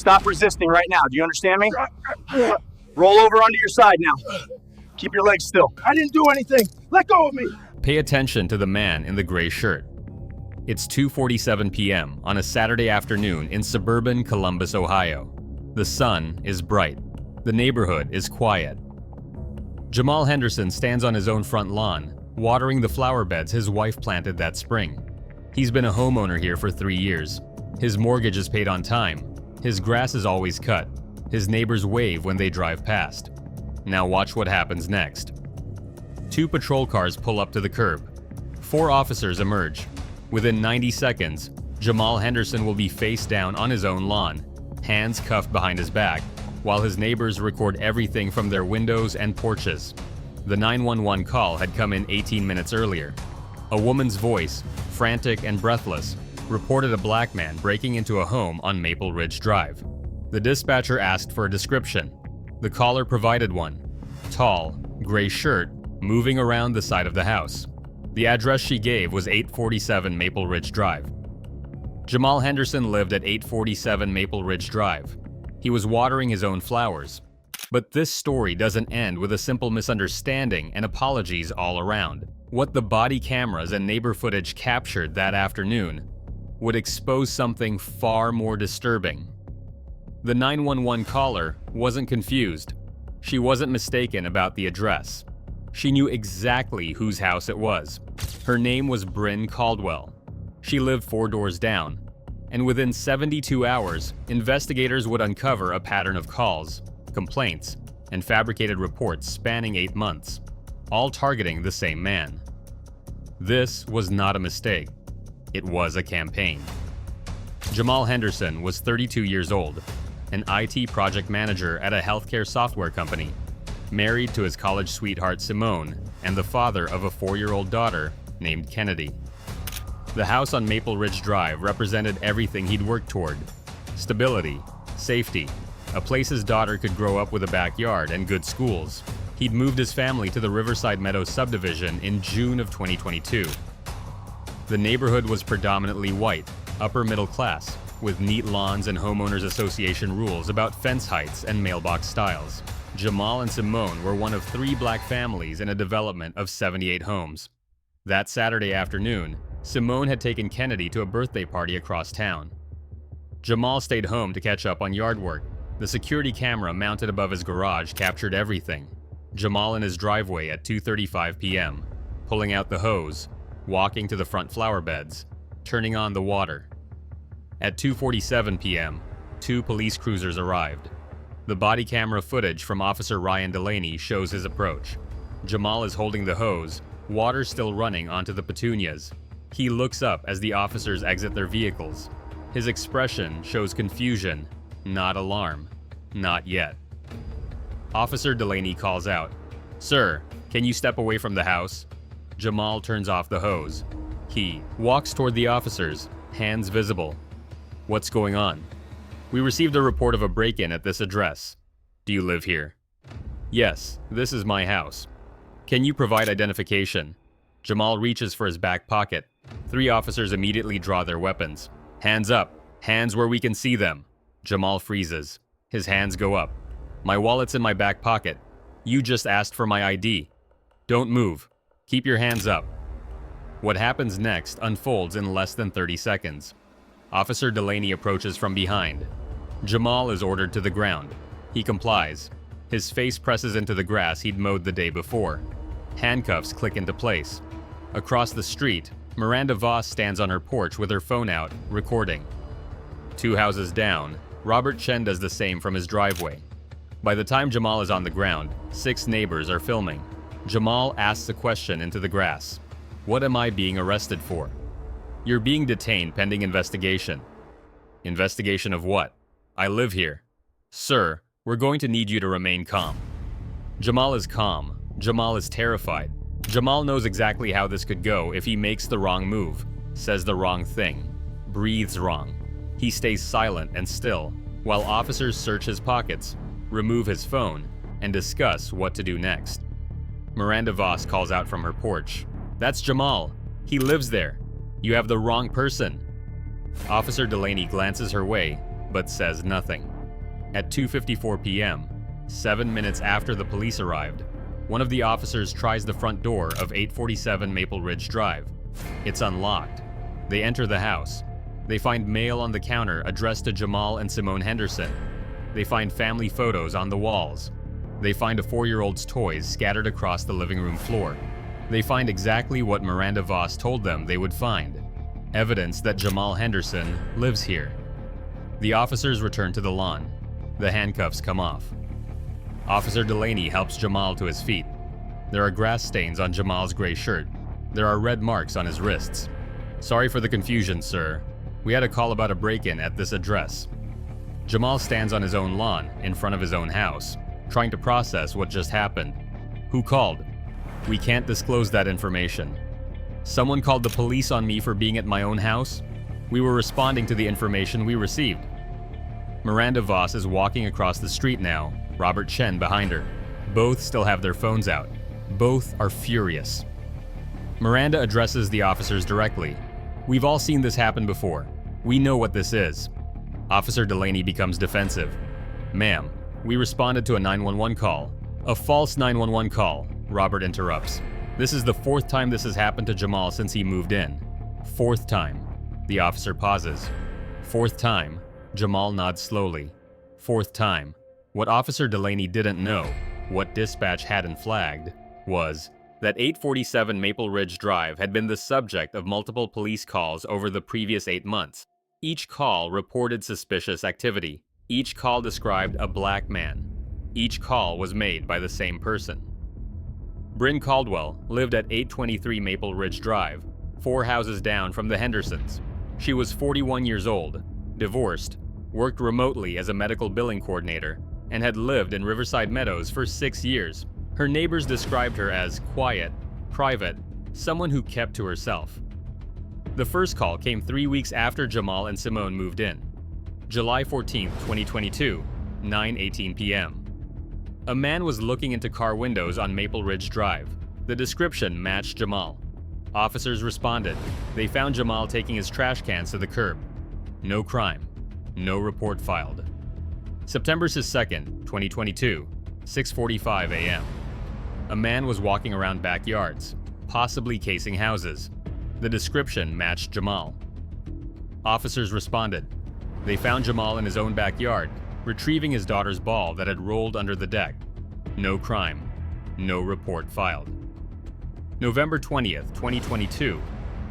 Stop resisting right now. Do you understand me? Roll over onto your side now. Keep your legs still. I didn't do anything. Let go of me. Pay attention to the man in the gray shirt. It's 2:47 p.m. on a Saturday afternoon in suburban Columbus, Ohio. The sun is bright. The neighborhood is quiet. Jamal Henderson stands on his own front lawn, watering the flower beds his wife planted that spring. He's been a homeowner here for 3 years. His mortgage is paid on time. His grass is always cut. His neighbors wave when they drive past. Now watch what happens next. 2 patrol cars pull up to the curb. 4 officers emerge. Within 90 seconds, Jamal Henderson will be face down on his own lawn, hands cuffed behind his back, while his neighbors record everything from their windows and porches. The 911 call had come in 18 minutes earlier. A woman's voice, frantic and breathless, reported a black man breaking into a home on Maple Ridge Drive. The dispatcher asked for a description. The caller provided one. Tall, gray shirt, moving around the side of the house. The address she gave was 847 Maple Ridge Drive. Jamal Henderson lived at 847 Maple Ridge Drive. He was watering his own flowers. But this story doesn't end with a simple misunderstanding and apologies all around. What the body cameras and neighbor footage captured that afternoon would expose something far more disturbing. The 911 caller wasn't confused. She wasn't mistaken about the address. She knew exactly whose house it was. Her name was Bryn Caldwell. She lived 4 doors down. And within 72 hours, investigators would uncover a pattern of calls, complaints, and fabricated reports spanning 8 months, all targeting the same man. This was not a mistake. It was a campaign. Jamal Henderson was 32 years old, an IT project manager at a healthcare software company, married to his college sweetheart Simone, and the father of a 4-year-old daughter named Kennedy. The house on Maple Ridge Drive represented everything he'd worked toward: stability, safety, a place his daughter could grow up with a backyard and good schools. He'd moved his family to the Riverside Meadows subdivision in June of 2022. The neighborhood was predominantly white, upper middle class, with neat lawns and homeowners association rules about fence heights and mailbox styles. Jamal and Simone were one of 3 black families in a development of 78 homes. That Saturday afternoon, Simone had taken Kennedy to a birthday party across town. Jamal stayed home to catch up on yard work. The security camera mounted above his garage captured everything. Jamal in his driveway at 2:35 p.m., pulling out the hose, walking to the front flower beds, turning on the water. At 2:47 p.m., 2 police cruisers arrived. The body camera footage from Officer Ryan Delaney shows his approach. Jamal is holding the hose, water still running onto the petunias. He looks up as the officers exit their vehicles. His expression shows confusion, not alarm. Not yet. Officer Delaney calls out, "Sir, can you step away from the house?" Jamal turns off the hose. He walks toward the officers, hands visible. "What's going on?" "We received a report of a break-in at this address." "Do you live here?" "Yes, this is my house." "Can you provide identification?" Jamal reaches for his back pocket. 3 officers immediately draw their weapons. "Hands up! Hands where we can see them!" Jamal freezes. His hands go up. "My wallet's in my back pocket. You just asked for my ID. Don't move. Keep your hands up." What happens next unfolds in less than 30 seconds. Officer Delaney approaches from behind. Jamal is ordered to the ground. He complies. His face presses into the grass he'd mowed the day before. Handcuffs click into place. Across the street, Miranda Voss stands on her porch with her phone out, recording. 2 houses down, Robert Chen does the same from his driveway. By the time Jamal is on the ground, 6 neighbors are filming. Jamal asks a question into the grass. "What am I being arrested for?" "You're being detained pending investigation." "Investigation of what?" "I live here." "Sir, we're going to need you to remain calm." Jamal is calm. Jamal is terrified. Jamal knows exactly how this could go if he makes the wrong move, says the wrong thing, breathes wrong. He stays silent and still, while officers search his pockets, remove his phone, and discuss what to do next. Miranda Voss calls out from her porch, "That's Jamal. He lives there. You have the wrong person." Officer Delaney glances her way, but says nothing. At 2:54 p.m., 7 minutes after the police arrived, one of the officers tries the front door of 847 Maple Ridge Drive. It's unlocked. They enter the house. They find mail on the counter addressed to Jamal and Simone Henderson. They find family photos on the walls. They find a 4-year-old's toys scattered across the living room floor. They find exactly what Miranda Voss told them they would find: evidence that Jamal Henderson lives here. The officers return to the lawn. The handcuffs come off. Officer Delaney helps Jamal to his feet. There are grass stains on Jamal's gray shirt. There are red marks on his wrists. "Sorry for the confusion, sir. We had a call about a break-in at this address." Jamal stands on his own lawn, in front of his own house, trying to process what just happened. "Who called?" "We can't disclose that information." "Someone called the police on me for being at my own house? We were responding to the information we received." Miranda Voss is walking across the street now, Robert Chen behind her. Both still have their phones out. Both are furious. Miranda addresses the officers directly. "We've all seen this happen before. We know what this is." Officer Delaney becomes defensive. "Ma'am, we responded to a 911 call. A false 911 call," Robert interrupts. "This is the 4th time this has happened to Jamal since he moved in." "4th time." The officer pauses. "4th time." Jamal nods slowly. "4th time." What Officer Delaney didn't know, what dispatch hadn't flagged, was that 847 Maple Ridge Drive had been the subject of multiple police calls over the previous 8 months. Each call reported suspicious activity. Each call described a black man. Each call was made by the same person. Bryn Caldwell lived at 823 Maple Ridge Drive, 4 houses down from the Hendersons. She was 41 years old, divorced, worked remotely as a medical billing coordinator, and had lived in Riverside Meadows for 6 years. Her neighbors described her as quiet, private, someone who kept to herself. The first call came 3 weeks after Jamal and Simone moved in. July 14, 2022, 9:18 p.m. A man was looking into car windows on Maple Ridge Drive. The description matched Jamal. Officers responded. They found Jamal taking his trash cans to the curb. No crime. No report filed. September 2nd, 2022, 6:45 a.m. A man was walking around backyards, possibly casing houses. The description matched Jamal. Officers responded. They found Jamal in his own backyard, retrieving his daughter's ball that had rolled under the deck. No crime. No report filed. November 20th, 2022,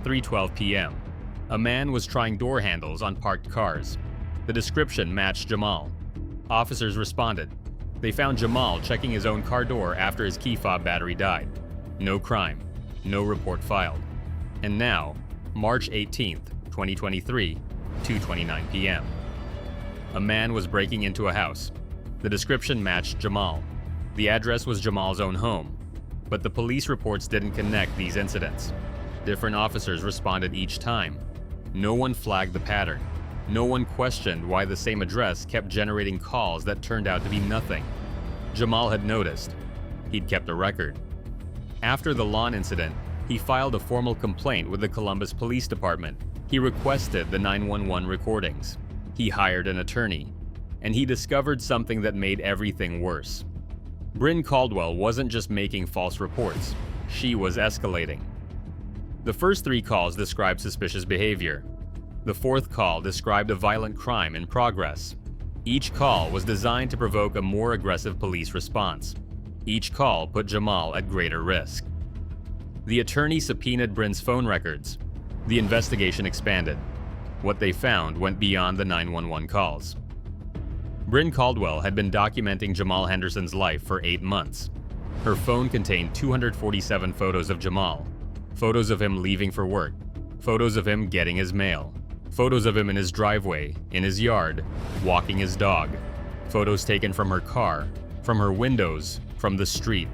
3:12 p.m. A man was trying door handles on parked cars. The description matched Jamal. Officers responded. They found Jamal checking his own car door after his key fob battery died. No crime. No report filed. And now, March 18th, 2023, 2:29 p.m. A man was breaking into a house. The description matched Jamal. The address was Jamal's own home, but the police reports didn't connect these incidents. Different officers responded each time. No one flagged the pattern. No one questioned why the same address kept generating calls that turned out to be nothing. Jamal had noticed. He'd kept a record. After the lawn incident, he filed a formal complaint with the Columbus Police Department. He requested the 911 recordings. He hired an attorney. And he discovered something that made everything worse. Bryn Caldwell wasn't just making false reports. She was escalating. The first 3 calls described suspicious behavior. The 4th call described a violent crime in progress. Each call was designed to provoke a more aggressive police response. Each call put Jamal at greater risk. The attorney subpoenaed Bryn's phone records. The investigation expanded. What they found went beyond the 911 calls. Bryn Caldwell had been documenting Jamal Henderson's life for 8 months. Her phone contained 247 photos of Jamal. Photos of him leaving for work. Photos of him getting his mail. Photos of him in his driveway, in his yard, walking his dog. Photos taken from her car, from her windows, from the street.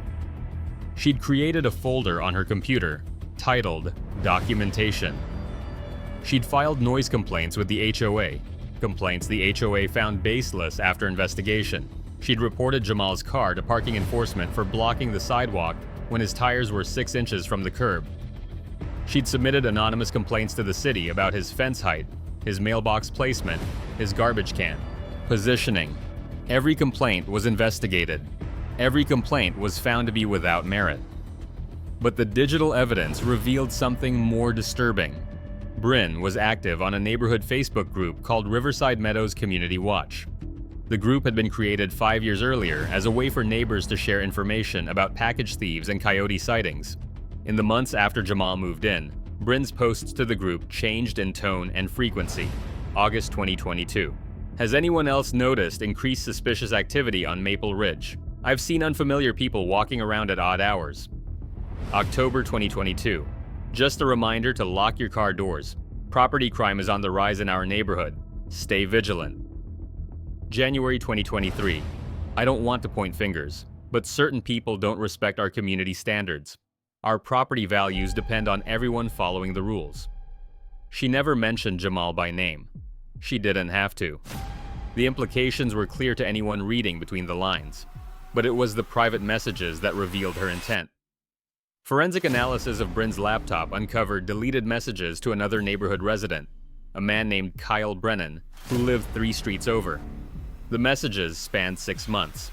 She'd created a folder on her computer titled Documentation. She'd filed noise complaints with the HOA, complaints the HOA found baseless after investigation. She'd reported Jamal's car to parking enforcement for blocking the sidewalk when his tires were 6 inches from the curb. She'd submitted anonymous complaints to the city about his fence height, his mailbox placement, his garbage can, positioning, Every complaint was investigated. Every complaint was found to be without merit. But the digital evidence revealed something more disturbing. Bryn was active on a neighborhood Facebook group called Riverside Meadows Community Watch. The group had been created 5 years earlier as a way for neighbors to share information about package thieves and coyote sightings. In the months after Jamal moved in, Bryn's posts to the group changed in tone and frequency. August 2022. Has anyone else noticed increased suspicious activity on Maple Ridge? I've seen unfamiliar people walking around at odd hours. October 2022. Just a reminder to lock your car doors. Property crime is on the rise in our neighborhood. Stay vigilant. January 2023. I don't want to point fingers, but certain people don't respect our community standards. Our property values depend on everyone following the rules. She never mentioned Jamal by name. She didn't have to. The implications were clear to anyone reading between the lines, but it was the private messages that revealed her intent. Forensic analysis of Bryn's laptop uncovered deleted messages to another neighborhood resident, a man named Kyle Brennan, who lived 3 streets over. The messages spanned 6 months.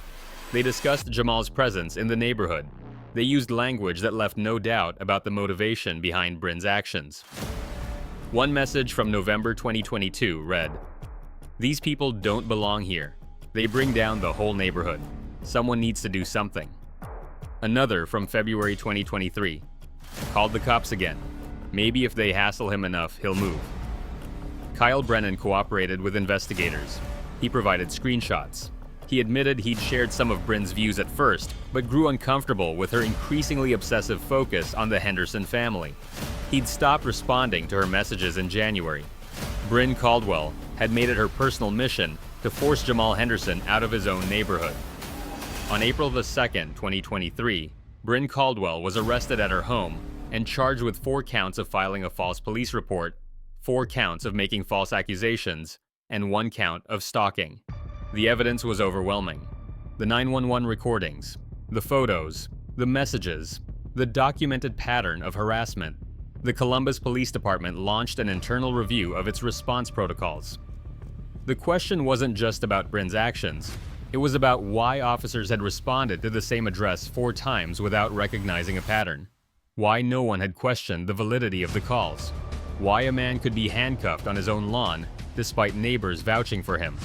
They discussed Jamal's presence in the neighborhood. They used language that left no doubt about the motivation behind Bryn's actions. One message from November 2022 read, "These people don't belong here. They bring down the whole neighborhood. Someone needs to do something." Another from February 2023. "Called the cops again. Maybe if they hassle him enough, he'll move." Kyle Brennan cooperated with investigators. He provided screenshots. He admitted he'd shared some of Bryn's views at first, but grew uncomfortable with her increasingly obsessive focus on the Henderson family. He'd stopped responding to her messages in January. Bryn Caldwell had made it her personal mission to force Jamal Henderson out of his own neighborhood. On April 2nd, 2023, Bryn Caldwell was arrested at her home and charged with 4 counts of filing a false police report, 4 counts of making false accusations, and 1 count of stalking. The evidence was overwhelming. The 911 recordings, the photos, the messages, the documented pattern of harassment. The Columbus Police Department launched an internal review of its response protocols. The question wasn't just about Bryn's actions. It was about why officers had responded to the same address 4 times without recognizing a pattern. Why no one had questioned the validity of the calls. Why a man could be handcuffed on his own lawn despite neighbors vouching for him.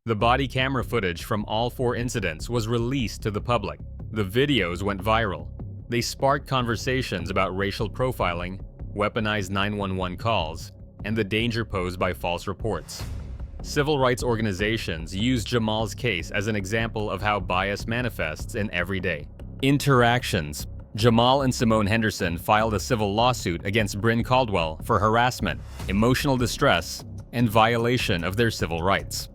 The body camera footage from all 4 incidents was released to the public. The videos went viral. They sparked conversations about racial profiling, weaponized 911 calls, and the danger posed by false reports. Civil rights organizations used Jamal's case as an example of how bias manifests in everyday interactions. Jamal and Simone Henderson filed a civil lawsuit against Bryn Caldwell for harassment, emotional distress, and violation of their civil rights.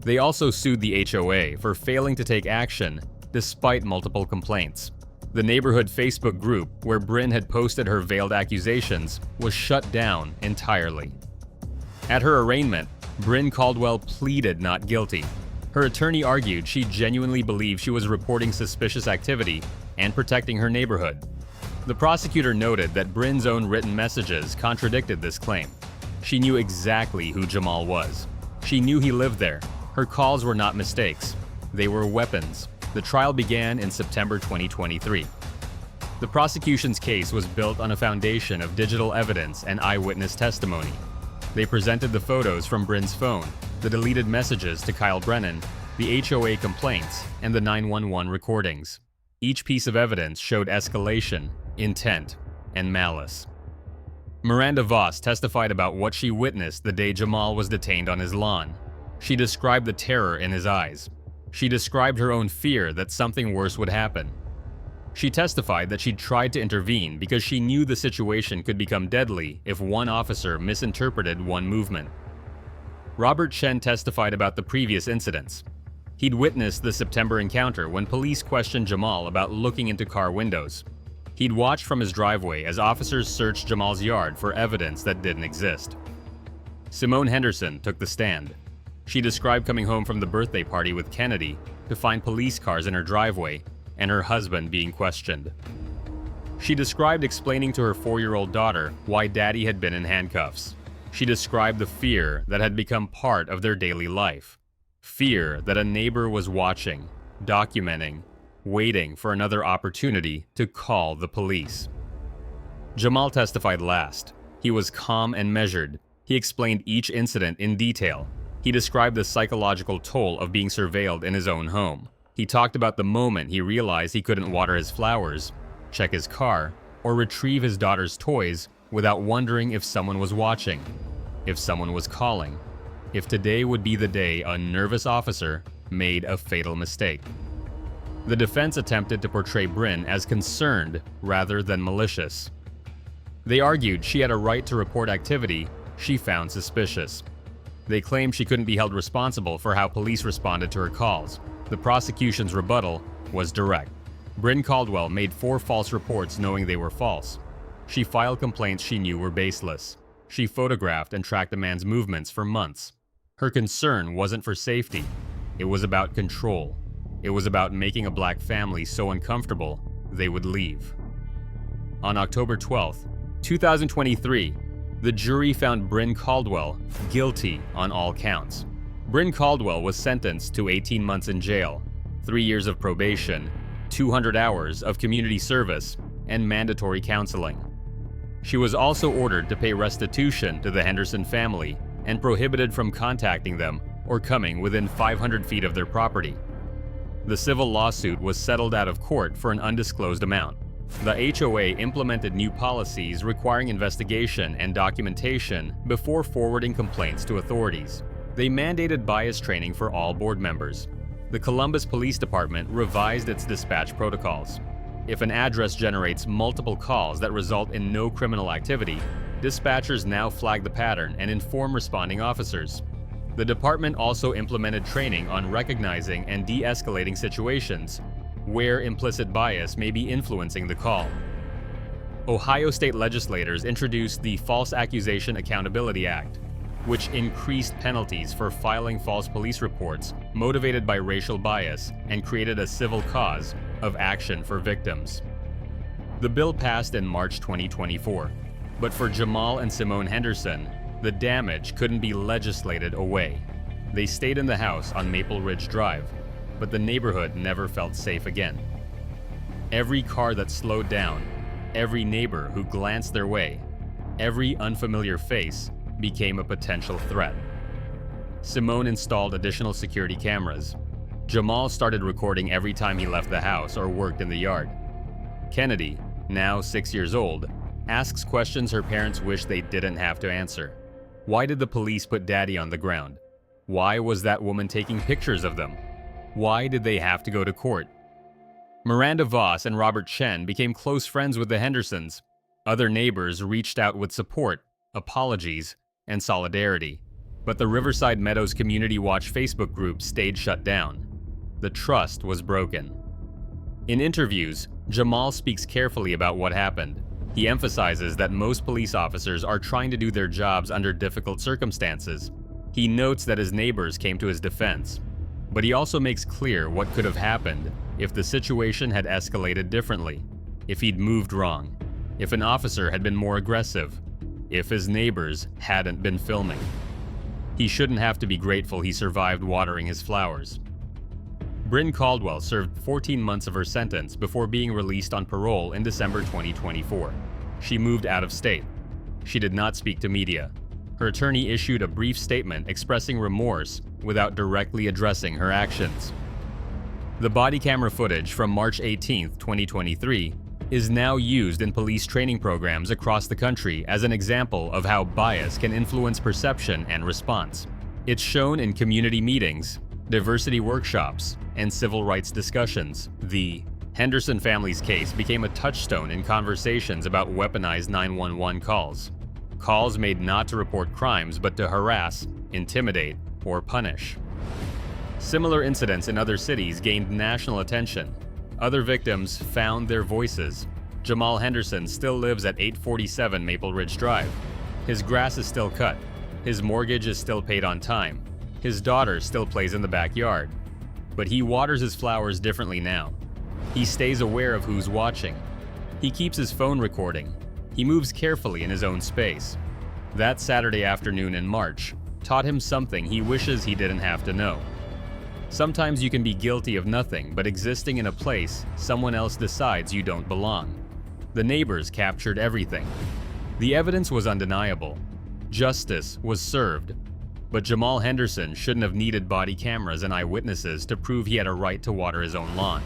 They also sued the HOA for failing to take action despite multiple complaints. The neighborhood Facebook group where Bryn had posted her veiled accusations was shut down entirely. At her arraignment, Bryn Caldwell pleaded not guilty. Her attorney argued she genuinely believed she was reporting suspicious activity and protecting her neighborhood. The prosecutor noted that Bryn's own written messages contradicted this claim. She knew exactly who Jamal was. She knew he lived there. Her calls were not mistakes. They were weapons. The trial began in September 2023. The prosecution's case was built on a foundation of digital evidence and eyewitness testimony. They presented the photos from Bryn's phone, the deleted messages to Kyle Brennan, the HOA complaints, and the 911 recordings. Each piece of evidence showed escalation, intent, and malice. Miranda Voss testified about what she witnessed the day Jamal was detained on his lawn. She described the terror in his eyes. She described her own fear that something worse would happen. She testified that she'd tried to intervene because she knew the situation could become deadly if one officer misinterpreted one movement. Robert Chen testified about the previous incidents. He'd witnessed the September encounter when police questioned Jamal about looking into car windows. He'd watched from his driveway as officers searched Jamal's yard for evidence that didn't exist. Simone Henderson took the stand. She described coming home from the birthday party with Kennedy to find police cars in her driveway and her husband being questioned. She described explaining to her 4-year-old daughter why Daddy had been in handcuffs. She described the fear that had become part of their daily life. Fear that a neighbor was watching, documenting, waiting for another opportunity to call the police. Jamal testified last. He was calm and measured. He explained each incident in detail. He described the psychological toll of being surveilled in his own home. He talked about the moment he realized he couldn't water his flowers, check his car, or retrieve his daughter's toys without wondering if someone was watching, if someone was calling, if today would be the day a nervous officer made a fatal mistake. The defense attempted to portray Bryn as concerned rather than malicious. They argued she had a right to report activity she found suspicious. They claimed she couldn't be held responsible for how police responded to her calls. The prosecution's rebuttal was direct. Bryn Caldwell made 4 false reports knowing they were false. She filed complaints she knew were baseless. She photographed and tracked the man's movements for months. Her concern wasn't for safety. It was about control. It was about making a black family so uncomfortable they would leave. On October 12, 2023, the jury found Bryn Caldwell guilty on all counts. Bryn Caldwell was sentenced to 18 months in jail, 3 years of probation, 200 hours of community service, and mandatory counseling. She was also ordered to pay restitution to the Henderson family and prohibited from contacting them or coming within 500 feet of their property. The civil lawsuit was settled out of court for an undisclosed amount. The HOA implemented new policies requiring investigation and documentation before forwarding complaints to authorities. They mandated bias training for all board members. The Columbus Police Department revised its dispatch protocols. If an address generates multiple calls that result in no criminal activity, dispatchers now flag the pattern and inform responding officers. The department also implemented training on recognizing and de-escalating situations where implicit bias may be influencing the call. Ohio state legislators introduced the False Accusation Accountability Act, which increased penalties for filing false police reports motivated by racial bias and created a civil cause of action for victims. The bill passed in March 2024, but for Jamal and Simone Henderson, the damage couldn't be legislated away. They stayed in the house on Maple Ridge Drive, but the neighborhood never felt safe again. Every car that slowed down, every neighbor who glanced their way, every unfamiliar face became a potential threat. Simone installed additional security cameras. Jamal started recording every time he left the house or worked in the yard. Kennedy, now 6 years old, asks questions her parents wish they didn't have to answer. Why did the police put Daddy on the ground? Why was that woman taking pictures of them? Why did they have to go to court? Miranda Voss and Robert Chen became close friends with the Hendersons. Other neighbors reached out with support, apologies, and solidarity. But the Riverside Meadows Community Watch Facebook group stayed shut down. The trust was broken. In interviews, Jamal speaks carefully about what happened. He emphasizes that most police officers are trying to do their jobs under difficult circumstances. He notes that his neighbors came to his defense. But he also makes clear what could have happened if the situation had escalated differently, if he'd moved wrong, if an officer had been more aggressive, if his neighbors hadn't been filming. He shouldn't have to be grateful he survived watering his flowers. Bryn Caldwell served 14 months of her sentence before being released on parole in December 2024. She moved out of state. She did not speak to media. Her attorney issued a brief statement expressing remorse without directly addressing her actions. The body camera footage from March 18, 2023, is now used in police training programs across the country as an example of how bias can influence perception and response. It's shown in community meetings, diversity workshops, and civil rights discussions. The Henderson family's case became a touchstone in conversations about weaponized 911 calls. Calls made not to report crimes but to harass, intimidate, or punish. Similar incidents in other cities gained national attention. Other victims found their voices. Jamal Henderson still lives at 847 Maple Ridge Drive. His grass is still cut. His mortgage is still paid on time. His daughter still plays in the backyard. But he waters his flowers differently now. He stays aware of who's watching. He keeps his phone recording. He moves carefully in his own space. That Saturday afternoon in March taught him something he wishes he didn't have to know. Sometimes you can be guilty of nothing but existing in a place someone else decides you don't belong. The neighbors captured everything. The evidence was undeniable. Justice was served. But Jamal Henderson shouldn't have needed body cameras and eyewitnesses to prove he had a right to water his own lawn.